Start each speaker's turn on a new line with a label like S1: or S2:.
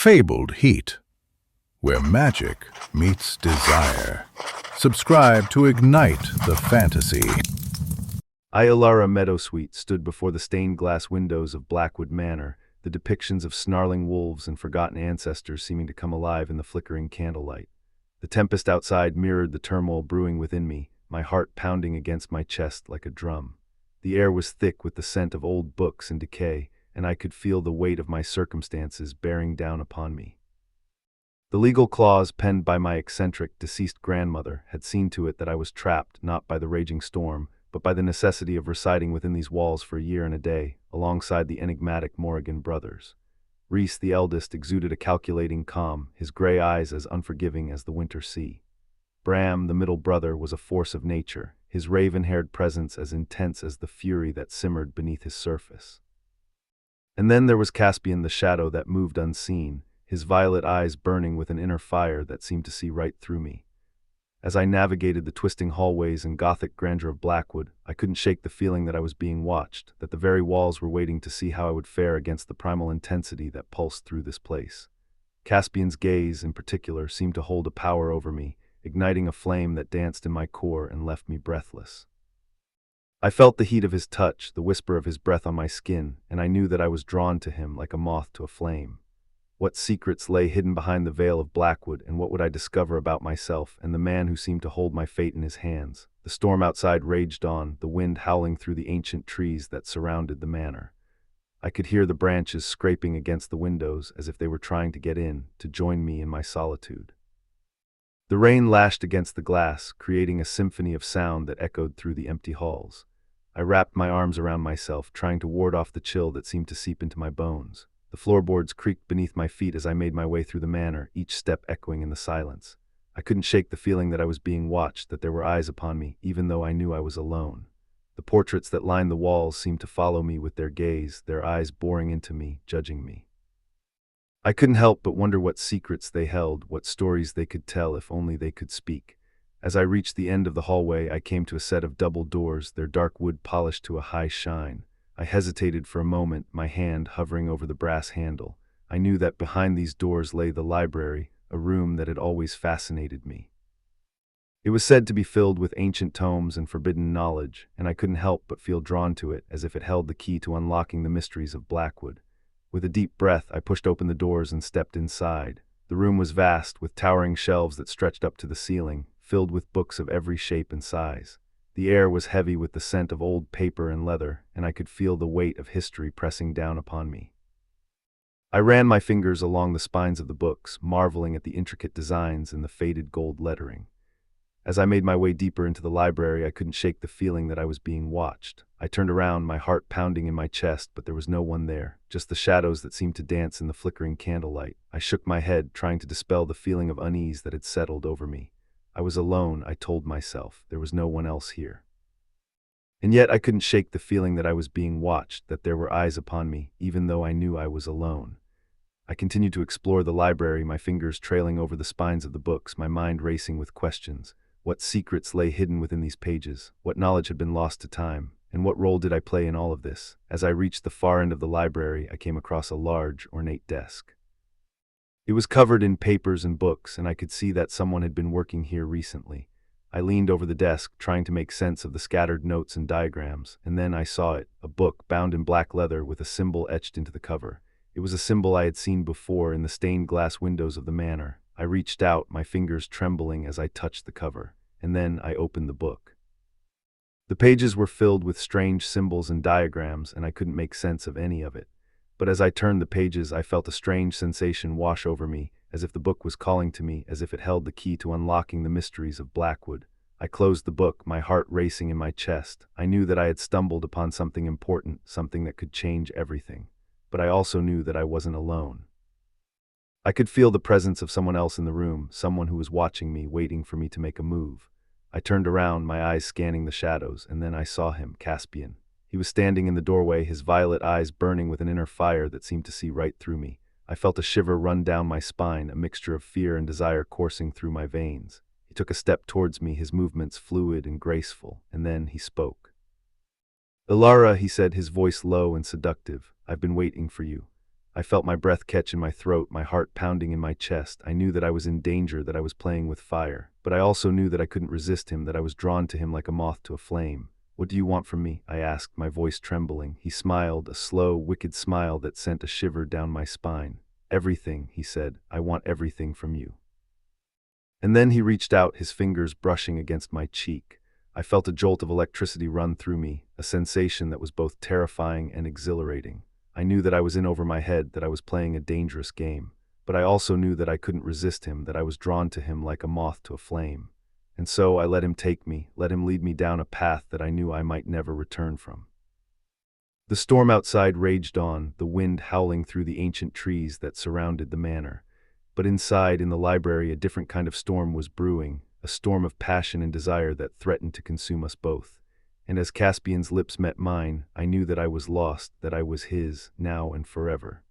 S1: fabled heat, where magic meets desire. Subscribe to ignite the fantasy.
S2: Ayalara Meadowsweet stood before the stained glass windows of Blackwood Manor, the depictions of snarling wolves and forgotten ancestors seeming to come alive in the flickering candlelight. The tempest outside mirrored the turmoil brewing within me, my heart pounding against my chest like a drum. The air was thick with the scent of old books and decay, and I could feel the weight of my circumstances bearing down upon me. The legal clause penned by my eccentric, deceased grandmother had seen to it that I was trapped not by the raging storm, but by the necessity of residing within these walls for a year and a day, alongside the enigmatic Morrigan brothers. Reese, the eldest, exuded a calculating calm, his gray eyes as unforgiving as the winter sea. Bram, the middle brother, was a force of nature, his raven-haired presence as intense as the fury that simmered beneath his surface. And then there was Caspian, the shadow that moved unseen, his violet eyes burning with an inner fire that seemed to see right through me. As I navigated the twisting hallways and Gothic grandeur of Blackwood, I couldn't shake the feeling that I was being watched, that the very walls were waiting to see how I would fare against the primal intensity that pulsed through this place. Caspian's gaze, in particular, seemed to hold a power over me, igniting a flame that danced in my core and left me breathless. I felt the heat of his touch, the whisper of his breath on my skin, and I knew that I was drawn to him like a moth to a flame. What secrets lay hidden behind the veil of Blackwood, and what would I discover about myself and the man who seemed to hold my fate in his hands? The storm outside raged on, the wind howling through the ancient trees that surrounded the manor. I could hear the branches scraping against the windows as if they were trying to get in, to join me in my solitude. The rain lashed against the glass, creating a symphony of sound that echoed through the empty halls. I wrapped my arms around myself, trying to ward off the chill that seemed to seep into my bones. The floorboards creaked beneath my feet as I made my way through the manor, each step echoing in the silence. I couldn't shake the feeling that I was being watched, that there were eyes upon me, even though I knew I was alone. The portraits that lined the walls seemed to follow me with their gaze, their eyes boring into me, judging me. I couldn't help but wonder what secrets they held, what stories they could tell if only they could speak. As I reached the end of the hallway, I came to a set of double doors, their dark wood polished to a high shine. I hesitated for a moment, my hand hovering over the brass handle. I knew that behind these doors lay the library, a room that had always fascinated me. It was said to be filled with ancient tomes and forbidden knowledge, and I couldn't help but feel drawn to it, as if it held the key to unlocking the mysteries of Blackwood. With a deep breath, I pushed open the doors and stepped inside. The room was vast, with towering shelves that stretched up to the ceiling, filled with books of every shape and size. The air was heavy with the scent of old paper and leather, and I could feel the weight of history pressing down upon me. I ran my fingers along the spines of the books, marveling at the intricate designs and the faded gold lettering. As I made my way deeper into the library, I couldn't shake the feeling that I was being watched. I turned around, my heart pounding in my chest, but there was no one there, just the shadows that seemed to dance in the flickering candlelight. I shook my head, trying to dispel the feeling of unease that had settled over me. I was alone, I told myself. There was no one else here. And yet I couldn't shake the feeling that I was being watched, that there were eyes upon me, even though I knew I was alone. I continued to explore the library, my fingers trailing over the spines of the books, my mind racing with questions. What secrets lay hidden within these pages? What knowledge had been lost to time? And what role did I play in all of this? As I reached the far end of the library, I came across a large, ornate desk. It was covered in papers and books, and I could see that someone had been working here recently. I leaned over the desk, trying to make sense of the scattered notes and diagrams, and then I saw it, a book bound in black leather with a symbol etched into the cover. It was a symbol I had seen before in the stained glass windows of the manor. I reached out, my fingers trembling as I touched the cover, and then I opened the book. The pages were filled with strange symbols and diagrams, and I couldn't make sense of any of it. But as I turned the pages, I felt a strange sensation wash over me, as if the book was calling to me, as if it held the key to unlocking the mysteries of Blackwood. I closed the book, my heart racing in my chest. I knew that I had stumbled upon something important, something that could change everything. But I also knew that I wasn't alone. I could feel the presence of someone else in the room, someone who was watching me, waiting for me to make a move. I turned around, my eyes scanning the shadows, and then I saw him, Caspian. He was standing in the doorway, his violet eyes burning with an inner fire that seemed to see right through me. I felt a shiver run down my spine, a mixture of fear and desire coursing through my veins. He took a step towards me, his movements fluid and graceful, and then he spoke. "Ilara," he said, his voice low and seductive, "I've been waiting for you." I felt my breath catch in my throat, my heart pounding in my chest. I knew that I was in danger, that I was playing with fire. But I also knew that I couldn't resist him, that I was drawn to him like a moth to a flame. "What do you want from me?" I asked, my voice trembling. He smiled, a slow, wicked smile that sent a shiver down my spine. "Everything," he said. "I want everything from you." And then he reached out, his fingers brushing against my cheek. I felt a jolt of electricity run through me, a sensation that was both terrifying and exhilarating. I knew that I was in over my head, that I was playing a dangerous game. But I also knew that I couldn't resist him, that I was drawn to him like a moth to a flame. And so I let him take me, let him lead me down a path that I knew I might never return from. The storm outside raged on, the wind howling through the ancient trees that surrounded the manor. But inside, in the library, a different kind of storm was brewing, a storm of passion and desire that threatened to consume us both. And as Caspian's lips met mine, I knew that I was lost, that I was his, now and forever.